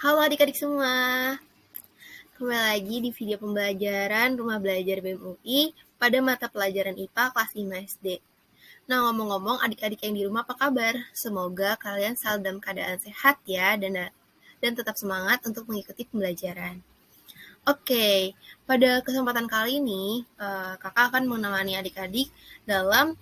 Halo adik-adik semua, kembali lagi di video pembelajaran Rumah Belajar BEM UI pada mata pelajaran IPA kelas 5 SD. Nah, ngomong-ngomong adik-adik yang di rumah apa kabar? Semoga kalian selalu dalam keadaan sehat ya dan tetap semangat untuk mengikuti pembelajaran. Oke, pada kesempatan kali ini kakak akan menemani adik-adik dalam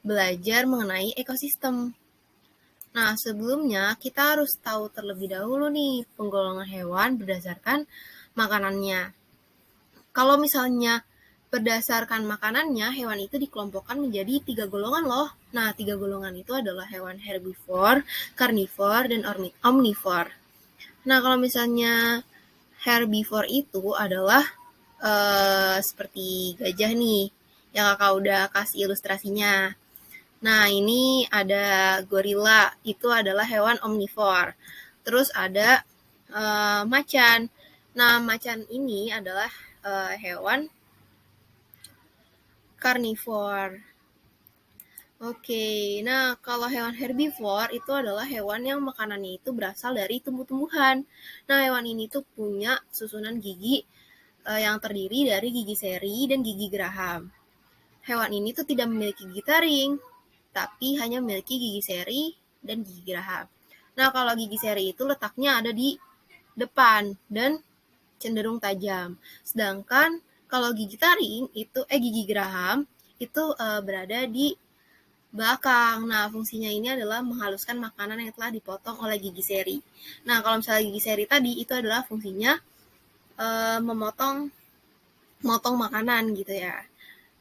belajar mengenai ekosistem. Nah, sebelumnya kita harus tahu terlebih dahulu nih penggolongan hewan berdasarkan makanannya. Kalau misalnya berdasarkan makanannya, hewan itu dikelompokkan menjadi 3 golongan loh. Nah, 3 golongan itu adalah hewan herbivore, carnivore, dan omnivore. Nah, kalau misalnya herbivore itu adalah seperti gajah nih, yang kakak udah kasih ilustrasinya. Nah, ini ada gorila, itu adalah hewan omnivore. Terus ada macan. Nah, macan ini adalah hewan karnivor. Oke, nah kalau hewan herbivore itu adalah hewan yang makanannya itu berasal dari tumbuh-tumbuhan. Nah, hewan ini tuh punya susunan gigi yang terdiri dari gigi seri dan gigi geraham. Hewan ini tuh tidak memiliki gigi taring, tapi hanya memiliki gigi seri dan gigi geraham. Nah, kalau gigi seri itu letaknya ada di depan dan cenderung tajam. Sedangkan kalau gigi taring itu gigi geraham itu berada di belakang. Nah, fungsinya ini adalah menghaluskan makanan yang telah dipotong oleh gigi seri. Nah, kalau misalnya gigi seri tadi itu adalah fungsinya memotong makanan gitu ya.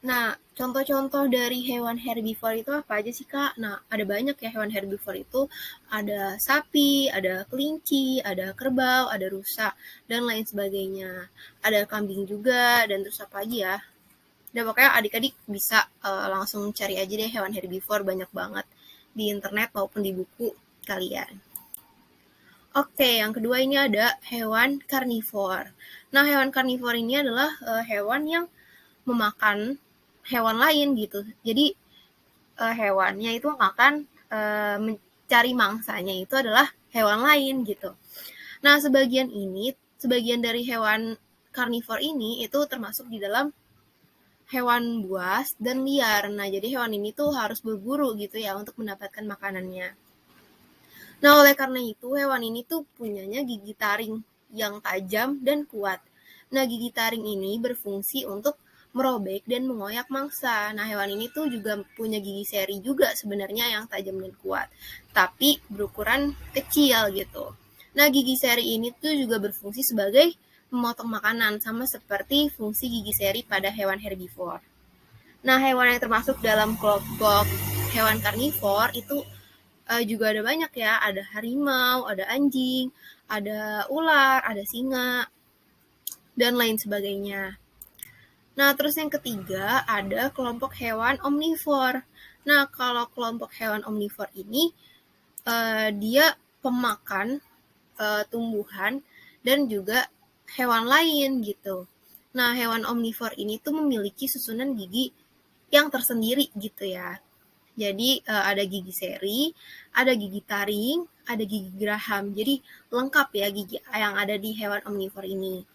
Nah, contoh-contoh dari hewan herbivore itu apa aja sih, Kak? Nah, ada banyak ya hewan herbivore itu. Ada sapi, ada kelinci, ada kerbau, ada rusa, dan lain sebagainya. Ada kambing juga, dan terus apa aja ya. Dan pokoknya adik-adik bisa langsung cari aja deh hewan herbivore, banyak banget di internet maupun di buku kalian. Oke, yang kedua ini ada hewan karnivor. Nah, hewan karnivor ini adalah hewan yang memakan hewan lain gitu. Jadi hewannya itu makan mencari mangsanya itu adalah hewan lain gitu. Nah, sebagian dari hewan karnivor ini itu termasuk di dalam hewan buas dan liar. Nah, jadi hewan ini tuh harus berburu gitu ya untuk mendapatkan makanannya. Nah, oleh karena itu hewan ini tuh punyanya gigi taring yang tajam dan kuat. Nah, gigi taring ini berfungsi untuk merobek dan mengoyak mangsa. Nah, hewan ini tuh juga punya gigi seri juga sebenarnya yang tajam dan kuat, tapi berukuran kecil gitu. Nah, gigi seri ini tuh juga berfungsi sebagai memotong makanan, sama seperti fungsi gigi seri pada hewan herbivore. Nah, hewan yang termasuk dalam kelompok hewan karnivor itu juga ada banyak ya, ada harimau, ada anjing, ada ular, ada singa, dan lain sebagainya. Nah, terus yang ketiga ada kelompok hewan omnivor. Nah, kalau kelompok hewan omnivor ini dia pemakan tumbuhan dan juga hewan lain gitu. Nah, hewan omnivor ini tuh memiliki susunan gigi yang tersendiri gitu ya. Jadi ada gigi seri, ada gigi taring, ada gigi geraham. Jadi lengkap ya gigi yang ada di hewan omnivor ini.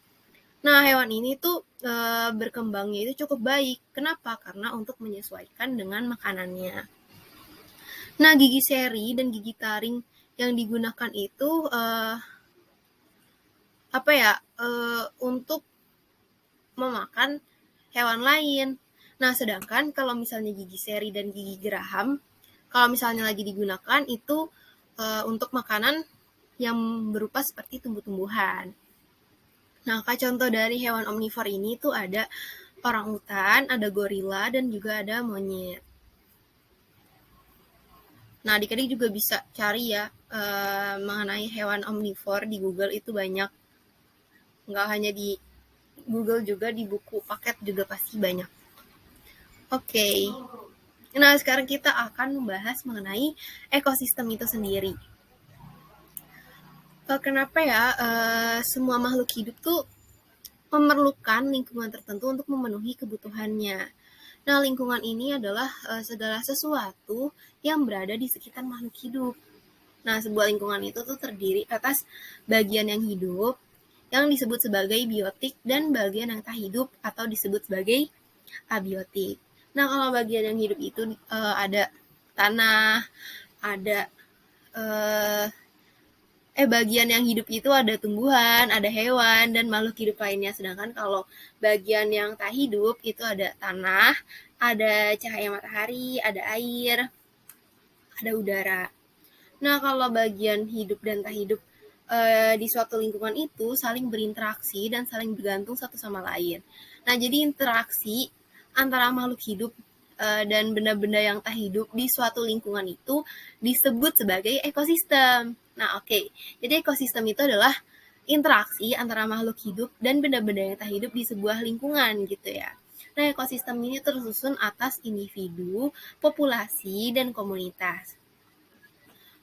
Nah, hewan ini tuh berkembangnya itu cukup baik. Kenapa? Karena untuk menyesuaikan dengan makanannya. Nah, gigi seri dan gigi taring yang digunakan itu untuk memakan hewan lain. Nah, sedangkan kalau misalnya gigi seri dan gigi geraham, kalau misalnya lagi digunakan itu untuk makanan yang berupa seperti tumbuh-tumbuhan. Nah, contoh dari hewan omnivor ini tuh ada orangutan, ada gorila, dan juga ada monyet. Nah, adik-adik juga bisa cari ya mengenai hewan omnivor di Google, itu banyak. Nggak hanya di Google, juga di buku paket juga pasti banyak. Oke. Nah, sekarang kita akan membahas mengenai ekosistem itu sendiri. Kenapa ya semua makhluk hidup tuh memerlukan lingkungan tertentu untuk memenuhi kebutuhannya. Nah, lingkungan ini adalah segala sesuatu yang berada di sekitar makhluk hidup. Nah, sebuah lingkungan itu tuh terdiri atas bagian yang hidup, yang disebut sebagai biotik, dan bagian yang tak hidup atau disebut sebagai abiotik. Nah, kalau bagian yang hidup itu ada tanah, ada eh, bagian yang hidup itu ada tumbuhan, ada hewan, dan makhluk hidup lainnya. Sedangkan kalau bagian yang tak hidup itu ada tanah, ada cahaya matahari, ada air, ada udara. Nah, kalau bagian hidup dan tak hidup di suatu lingkungan itu saling berinteraksi dan saling bergantung satu sama lain. Nah, jadi interaksi antara makhluk hidup dan benda-benda yang tak hidup di suatu lingkungan itu disebut sebagai ekosistem. Nah, oke. Jadi ekosistem itu adalah interaksi antara makhluk hidup dan benda-benda yang tak hidup di sebuah lingkungan gitu ya. Nah, ekosistem ini tersusun atas individu, populasi, dan komunitas.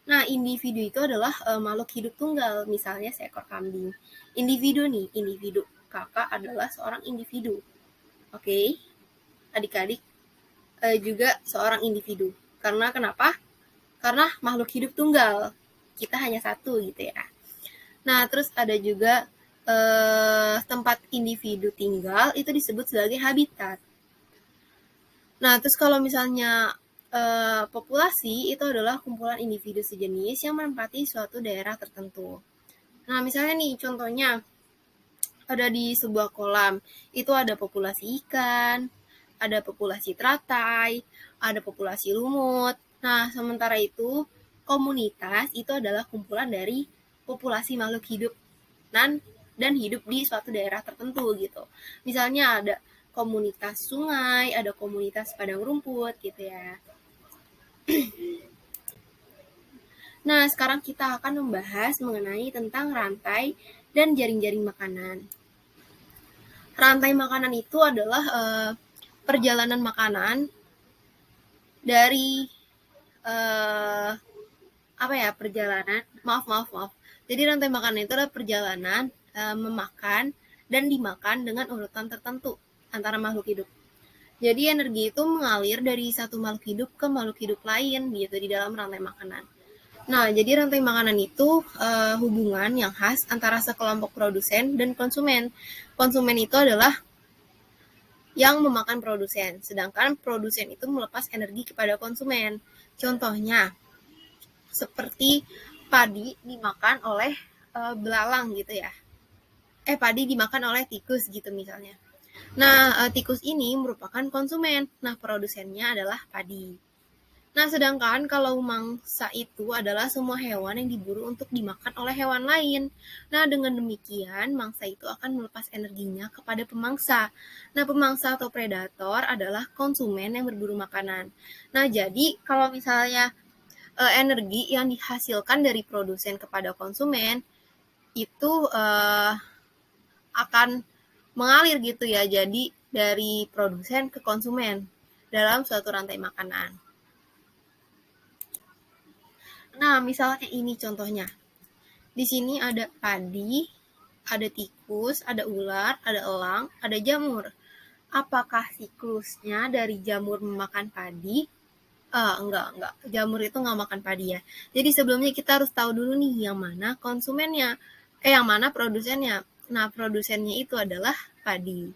Nah, individu itu adalah makhluk hidup tunggal, misalnya seekor kambing. Individu nih, individu. Kakak adalah seorang individu. Oke, adik-adik juga seorang individu. Karena kenapa? Karena makhluk hidup tunggal. Kita hanya satu gitu ya. Nah, terus ada juga tempat individu tinggal itu disebut sebagai habitat. Nah, terus kalau misalnya populasi itu adalah kumpulan individu sejenis yang menempati suatu daerah tertentu. Nah, misalnya nih contohnya ada di sebuah kolam, itu ada populasi ikan, ada populasi teratai, ada populasi lumut. Nah, sementara itu komunitas itu adalah kumpulan dari populasi makhluk hidup dan hidup di suatu daerah tertentu gitu. Misalnya ada komunitas sungai, ada komunitas padang rumput gitu ya. Nah, sekarang kita akan membahas mengenai tentang rantai dan jaring-jaring makanan. Rantai makanan itu adalah perjalanan makanan dari perjalanan. Maaf. Jadi rantai makanan itu adalah perjalanan memakan dan dimakan dengan urutan tertentu antara makhluk hidup. Jadi energi itu mengalir dari satu makhluk hidup ke makhluk hidup lain gitu di dalam rantai makanan. Nah, jadi rantai makanan itu hubungan yang khas antara sekelompok produsen dan konsumen. Konsumen itu adalah yang memakan produsen, sedangkan produsen itu melepas energi kepada konsumen. Contohnya, seperti padi dimakan oleh belalang gitu ya. Padi dimakan oleh tikus gitu misalnya. Nah, tikus ini merupakan konsumen. Nah, produsennya adalah padi. Nah, sedangkan kalau mangsa itu adalah semua hewan yang diburu untuk dimakan oleh hewan lain. Nah, dengan demikian, mangsa itu akan melepas energinya kepada pemangsa. Nah, pemangsa atau predator adalah konsumen yang berburu makanan. Nah, jadi kalau misalnya energi yang dihasilkan dari produsen kepada konsumen itu akan mengalir gitu ya. Jadi dari produsen ke konsumen dalam suatu rantai makanan. Nah, misalnya ini contohnya. Di sini ada padi, ada tikus, ada ular, ada elang, ada jamur. Apakah siklusnya dari jamur memakan padi? Enggak. Jamur itu nggak makan padi ya. Jadi sebelumnya kita harus tahu dulu nih yang mana konsumennya. Yang mana produsennya. Nah, produsennya itu adalah padi.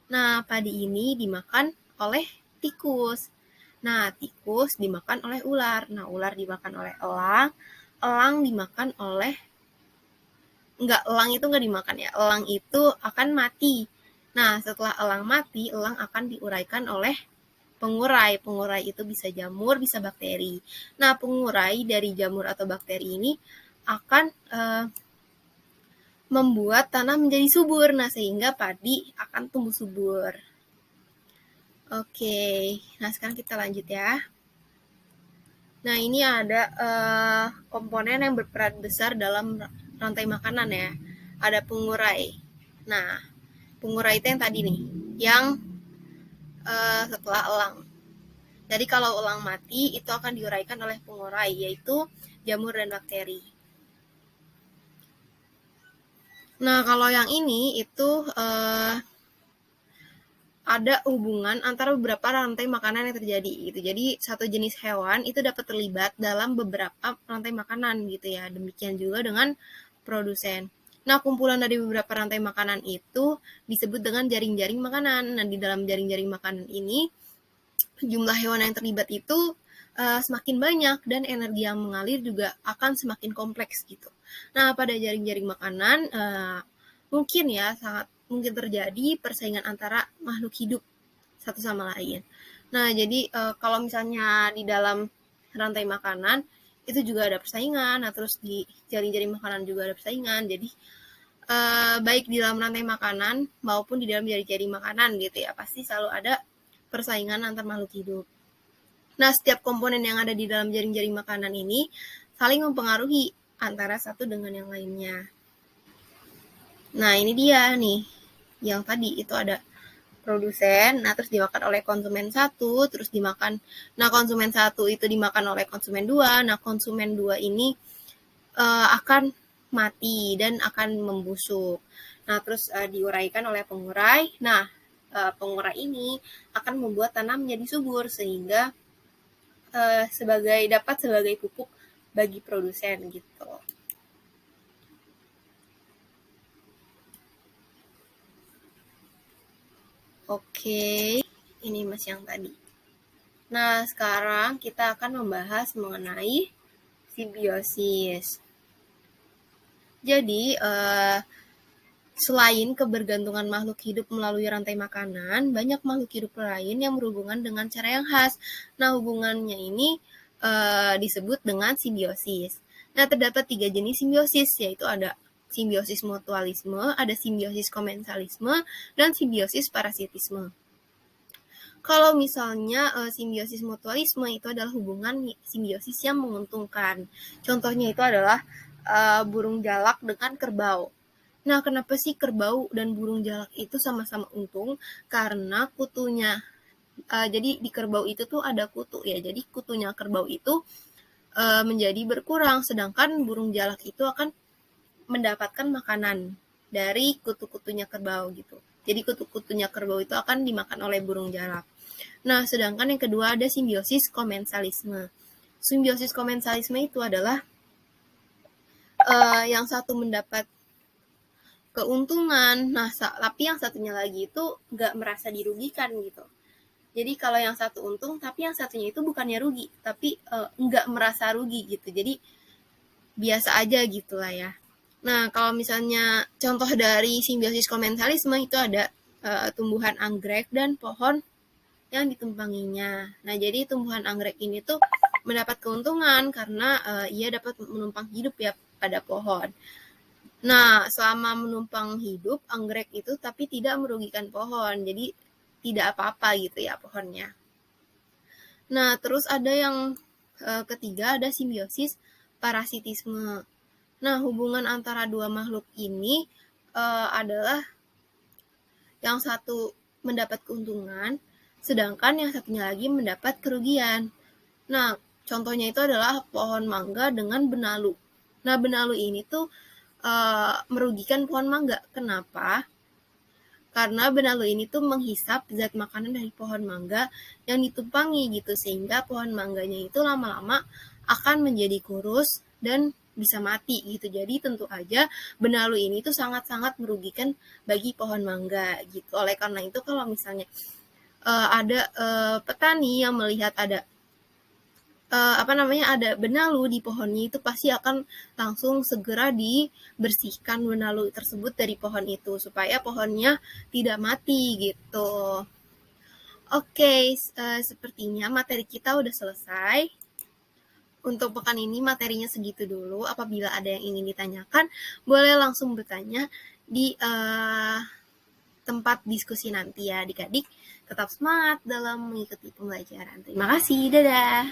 Nah, padi ini dimakan oleh tikus. Nah, tikus dimakan oleh ular. Nah, ular dimakan oleh elang. Elang dimakan oleh elang itu nggak dimakan ya. Elang itu akan mati. Nah, setelah elang mati, elang akan diuraikan oleh pengurai. Pengurai itu bisa jamur, bisa bakteri. Nah, pengurai dari jamur atau bakteri ini akan membuat tanah menjadi subur. Nah, sehingga padi akan tumbuh subur. Oke, nah sekarang kita lanjut ya. Nah, ini ada komponen yang berperan besar dalam rantai makanan ya. Ada pengurai. Nah, pengurai itu yang tadi nih, yang setelah elang. Jadi kalau elang mati, itu akan diuraikan oleh pengurai, yaitu jamur dan bakteri. Nah, kalau yang ini itu ada hubungan antara beberapa rantai makanan yang terjadi gitu. Jadi satu jenis hewan itu dapat terlibat dalam beberapa rantai makanan gitu ya. Demikian juga dengan produsen. Nah, kumpulan dari beberapa rantai makanan itu disebut dengan jaring-jaring makanan. Nah, di dalam jaring-jaring makanan ini jumlah hewan yang terlibat itu semakin banyak dan energi yang mengalir juga akan semakin kompleks gitu. Nah, pada jaring-jaring makanan mungkin ya sangat mungkin terjadi persaingan antara makhluk hidup satu sama lain. Nah, jadi kalau misalnya di dalam rantai makanan itu juga ada persaingan, nah terus di jaring-jaring makanan juga ada persaingan. Jadi baik di dalam rantai makanan maupun di dalam jaring-jaring makanan gitu ya, pasti selalu ada persaingan antar makhluk hidup. Nah, setiap komponen yang ada di dalam jaring-jaring makanan ini saling mempengaruhi antara satu dengan yang lainnya. Nah, ini dia nih, yang tadi itu ada produsen, nah terus dimakan oleh konsumen satu, terus dimakan, nah konsumen satu itu dimakan oleh konsumen dua, nah konsumen dua ini akan mati dan akan membusuk. Nah, terus diuraikan oleh pengurai. Nah, pengurai ini akan membuat tanah menjadi subur sehingga dapat sebagai pupuk bagi produsen gitu. Oke, ini Mas yang tadi. Nah, sekarang kita akan membahas mengenai simbiosis. Jadi, selain kebergantungan makhluk hidup melalui rantai makanan, banyak makhluk hidup lain yang berhubungan dengan cara yang khas. Nah, hubungannya ini disebut dengan simbiosis. Nah, terdapat 3 jenis simbiosis, yaitu ada simbiosis mutualisme, ada simbiosis komensalisme, dan simbiosis parasitisme. Kalau misalnya simbiosis mutualisme itu adalah hubungan simbiosis yang menguntungkan. Contohnya itu adalah burung jalak dengan kerbau. Nah, kenapa sih kerbau dan burung jalak itu sama-sama untung? Karena kutunya, jadi di kerbau itu tuh ada kutu ya. Jadi kutunya kerbau itu menjadi berkurang, sedangkan burung jalak itu akan mendapatkan makanan dari kutu-kutunya kerbau gitu. Jadi kutu-kutunya kerbau itu akan dimakan oleh burung jalak. Nah, sedangkan yang kedua ada simbiosis komensalisme. Simbiosis komensalisme itu adalah yang satu mendapat keuntungan, nah tapi yang satunya lagi itu nggak merasa dirugikan gitu. Jadi kalau yang satu untung, tapi yang satunya itu bukannya rugi, tapi nggak merasa rugi gitu. Jadi biasa aja gitu lah ya. Nah, kalau misalnya contoh dari simbiosis komensalisme itu ada tumbuhan anggrek dan pohon yang ditumpanginya. Nah, jadi tumbuhan anggrek ini tuh mendapat keuntungan karena ia dapat menumpang hidup ya pada pohon. Nah, selama menumpang hidup, anggrek itu tapi tidak merugikan pohon. Jadi, tidak apa-apa gitu ya pohonnya. Nah, terus ada yang ketiga, ada simbiosis parasitisme. Nah, hubungan antara dua makhluk ini adalah yang satu mendapat keuntungan, sedangkan yang satunya lagi mendapat kerugian. Nah, contohnya itu adalah pohon mangga dengan benalu. Nah, benalu ini tuh merugikan pohon mangga. Kenapa? Karena benalu ini tuh menghisap zat makanan dari pohon mangga yang ditumpangi gitu, sehingga pohon mangganya itu lama-lama akan menjadi kurus dan bisa mati gitu. Jadi tentu aja benalu ini tuh sangat-sangat merugikan bagi pohon mangga gitu. Oleh karena itu kalau misalnya ada petani yang melihat ada ada benalu di pohonnya, itu pasti akan langsung segera dibersihkan benalu tersebut dari pohon itu supaya pohonnya tidak mati gitu. Oke, sepertinya materi kita udah selesai. Untuk pekan ini materinya segitu dulu. Apabila ada yang ingin ditanyakan, boleh langsung bertanya di tempat diskusi nanti ya adik-adik. Tetap semangat dalam mengikuti pembelajaran. Terima kasih, dadah.